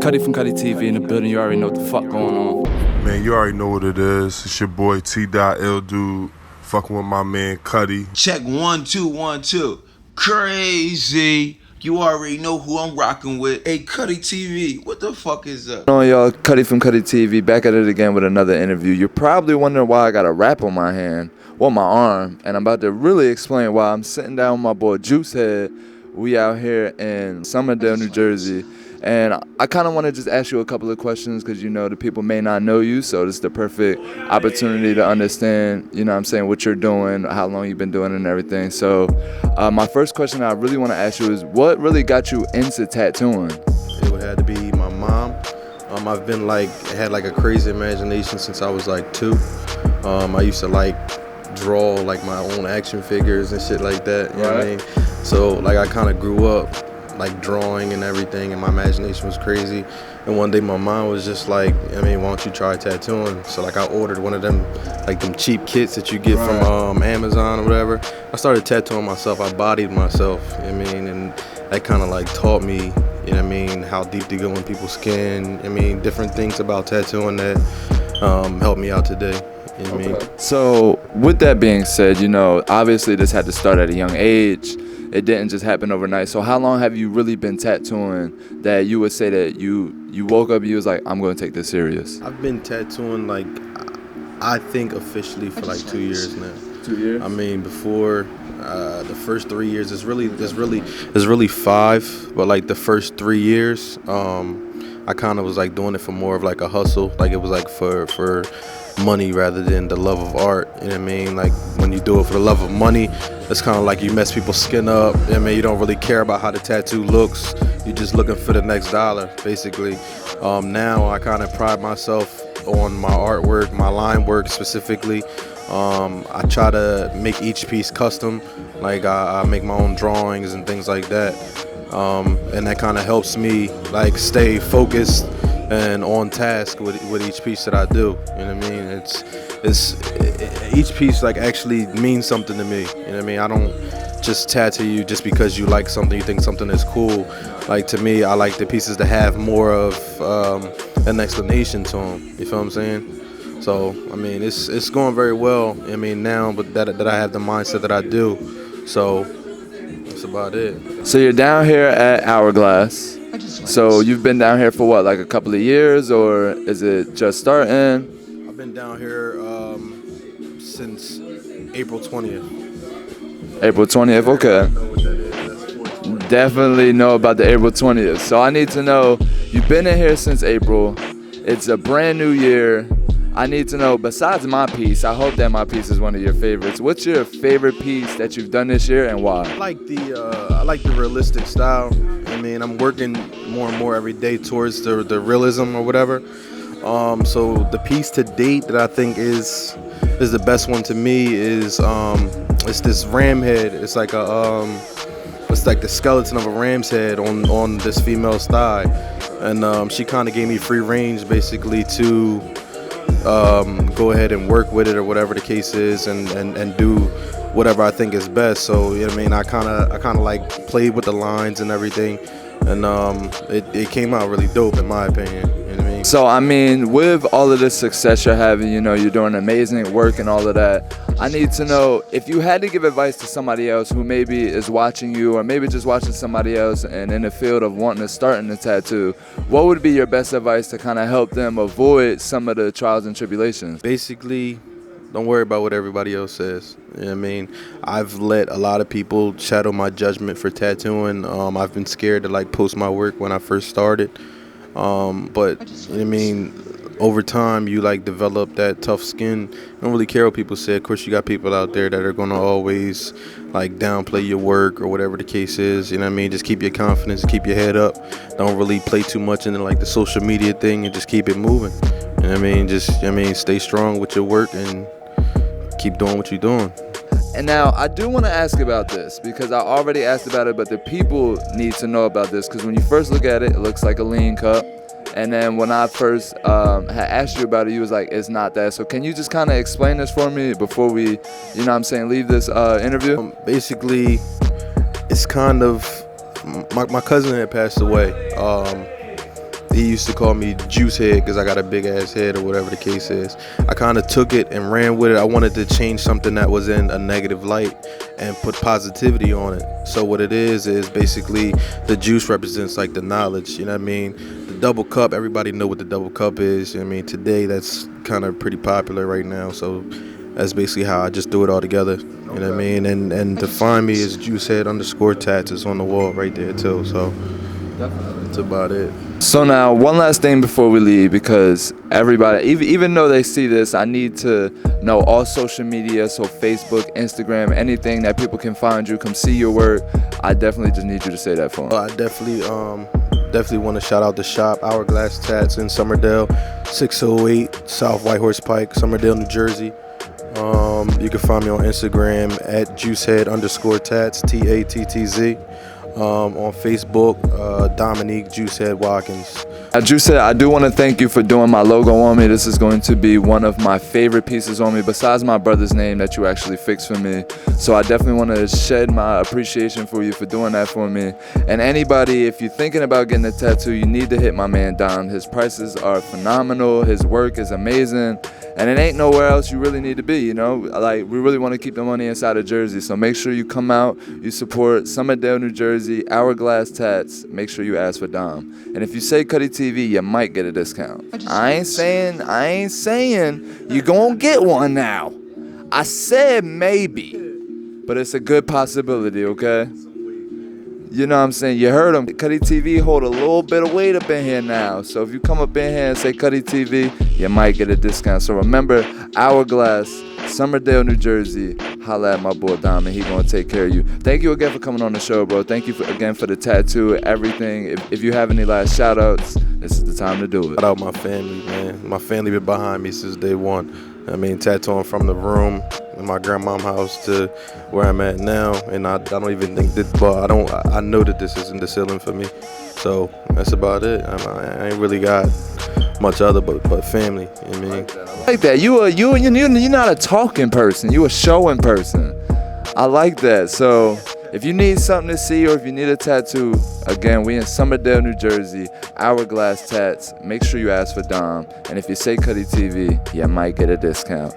Cuddy from Cuddy TV in the building. You already know what the fuck going on. Man, you already know what it is. It's your boy T.L Dude, fucking with my man Cuddy. Check 1 2 1 2. Crazy. You already know who I'm rocking with. Hey, Cuddy TV, what the fuck is up? Hello, y'all. Cuddy from Cuddy TV, back at it again with another interview. You're probably wondering why I got a wrap on my hand, well, my arm, and I'm about to really explain why. I'm sitting down with my boy Juicehead. We out here in Somerdale, New Jersey, and I kind of want to just ask you a couple of questions because, you know, the people may not know you, so this is the perfect opportunity to understand, you know what I'm saying, what you're doing, how long you've been doing it and everything. So my first question I really want to ask you is, what really got you into tattooing? It would have to be my mom. I've been had a crazy imagination since I was 2. I used to draw my own action figures and shit like that. You know what I mean? So I kind of grew up drawing and everything, and my imagination was crazy. And one day my mom was just why don't you try tattooing? So I ordered one of them them cheap kits that you get from Amazon or whatever. I started tattooing myself. I bodied myself. You know what I mean? And that kind of taught me, you know what I mean, how deep to go in people's skin. I mean, different things about tattooing that helped me out today. You know what I mean? So with that being said, you know, obviously this had to start at a young age. It didn't just happen overnight. So how long have you really been tattooing that you would say that you woke up and you was like, I'm going to take this serious? I've been tattooing I think officially for 2 years now. 2 years? I mean, before the first 3 years, it's really 5, but the first 3 years, I kind of was doing it for more of a hustle. It was for money rather than the love of art. You know what I mean? When you do it for the love of money, it's kind of you mess people's skin up. You know what I mean? You don't really care about how the tattoo looks. You're just looking for the next dollar, basically. Now I kind of pride myself on my artwork, my line work specifically. I try to make each piece custom. I make my own drawings and things like that. And that kind of helps me stay focused and on task with each piece that I do. You know what I mean? It's each piece actually means something to me. You know what I mean? I don't just tattoo you just because you like something, you think something is cool. To me, I like the pieces to have more of an explanation to them. You feel what I'm saying? So I mean, it's going very well. I mean now, but that I have the mindset that I do. So that's about it. So you're down here at Hourglass. So you've been down here for what, a couple of years, or is it just starting? I've been down here since April 20th. April 20th, okay. Definitely know about the April 20th. So I need to know, you've been in here since April. It's a brand new year. I need to know, besides my piece, I hope that my piece is one of your favorites. What's your favorite piece that you've done this year and why? I like the realistic style. I mean, I'm working more and more every day towards the realism or whatever. So the piece to date that I think is the best one to me is it's this ram head. It's it's the skeleton of a ram's head on this female's thigh, and she kind of gave me free range basically to go ahead and work with it or whatever the case is, and do whatever I think is best. So you know what I mean, I kind of played with the lines and everything, and it came out really dope in my opinion. You know what I mean? So I mean, with all of this success you're having, you know, you're doing amazing work and all of that. I need to know, if you had to give advice to somebody else who maybe is watching you, or maybe just watching somebody else and in the field of wanting to start in the tattoo, what would be your best advice to kind of help them avoid some of the trials and tribulations? Basically, don't worry about what everybody else says. You know what I mean? I've let a lot of people shadow my judgment for tattooing. I've been scared to post my work when I first started. But you know what I mean, over time you develop that tough skin. You don't really care what people say. Of course, you got people out there that are gonna always downplay your work or whatever the case is. You know what I mean? Just keep your confidence, keep your head up. Don't really play too much into the social media thing, and just keep it moving. You know what I mean? Just stay strong with your work and keep doing what you're doing. And now I do want to ask about this because I already asked about it, but the people need to know about this, because when you first look at it, it looks like a lean cup. And then when I first had asked you about it, you was like, it's not that. So can you just kind of explain this for me before we, you know what I'm saying, leave this interview? Basically, it's kind of, my cousin had passed away. he used to call me Juice Head because I got a big ass head or whatever the case is. I kind of took it and ran with it. I wanted to change something that was in a negative light and put positivity on it. So what it is basically the juice represents like the knowledge, you know what I mean? The double cup, everybody know what the double cup is. You know what I mean, today that's kind of pretty popular right now. So that's basically how I just do it all together. You know what I mean? And to find me is Juicehead_tats is on the wall right there too. So that's about it. So now, one last thing before we leave, because everybody, even though they see this, I need to know all social media, so Facebook, Instagram, anything that people can find you, come see your work. I definitely just need you to say that for them. I definitely want to shout out the shop, Hourglass Tats in Somerdale, 608 South Whitehorse Pike, Somerdale, New Jersey. You can find me on Instagram at Juicehead_tats, TATTZ. On Facebook, Dominique Juicehead Watkins. Juicehead, I do want to thank you for doing my logo on me. This is going to be one of my favorite pieces on me, besides my brother's name that you actually fixed for me. So I definitely want to shed my appreciation for you for doing that for me. And anybody, if you're thinking about getting a tattoo, you need to hit my man Dom. His prices are phenomenal. His work is amazing. And it ain't nowhere else you really need to be, you know? Like, we really want to keep the money inside of Jersey. So make sure you come out, you support Somerdale, New Jersey, Hourglass Tats. Make sure you ask for Dom. And if you say Cuddy TV, you might get a discount. I ain't saying you gonna get one now. I said maybe, but it's a good possibility, okay? You know what I'm saying? You heard him. Cuddy TV hold a little bit of weight up in here now. So if you come up in here and say Cuddy TV, you might get a discount. So remember, Hourglass, Somerdale, New Jersey. Holla at my boy Dom, and he gonna take care of you. Thank you again for coming on the show, bro. Thank you again for the tattoo, everything. If you have any last shout outs, this is the time to do it. Shout out my family, man. My family been behind me since day one. I mean, tattooing from the room in my grandma's house to where I'm at now, and I don't even think that, but I know that this isn't the ceiling for me. So that's about it. I ain't really got much other but family. You know what I mean? I like that. You're not a talking person. You a showing person. I like that. So if you need something to see or if you need a tattoo, again, we in Somerdale, New Jersey, Hourglass Tats. Make sure you ask for Dom. And if you say Cuddy TV, you might get a discount.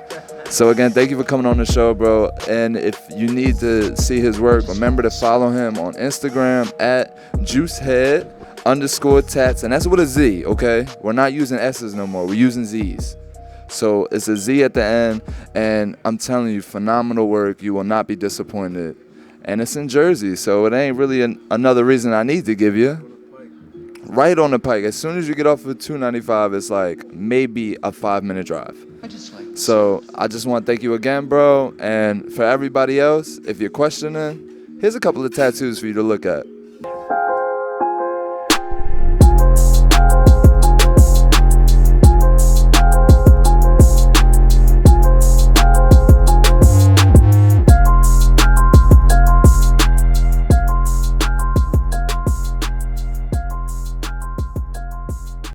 So again, thank you for coming on the show, bro. And if you need to see his work, remember to follow him on Instagram at Juicehead_tats. And that's with a Z, okay? We're not using S's no more. We're using Z's. So it's a Z at the end. And I'm telling you, phenomenal work. You will not be disappointed. And it's in Jersey, so it ain't really another reason I need to give you. Right on the Pike. As soon as you get off of 295, it's like maybe a 5-minute drive. So I just want to thank you again, bro. And for everybody else, if you're questioning, here's a couple of tattoos for you to look at.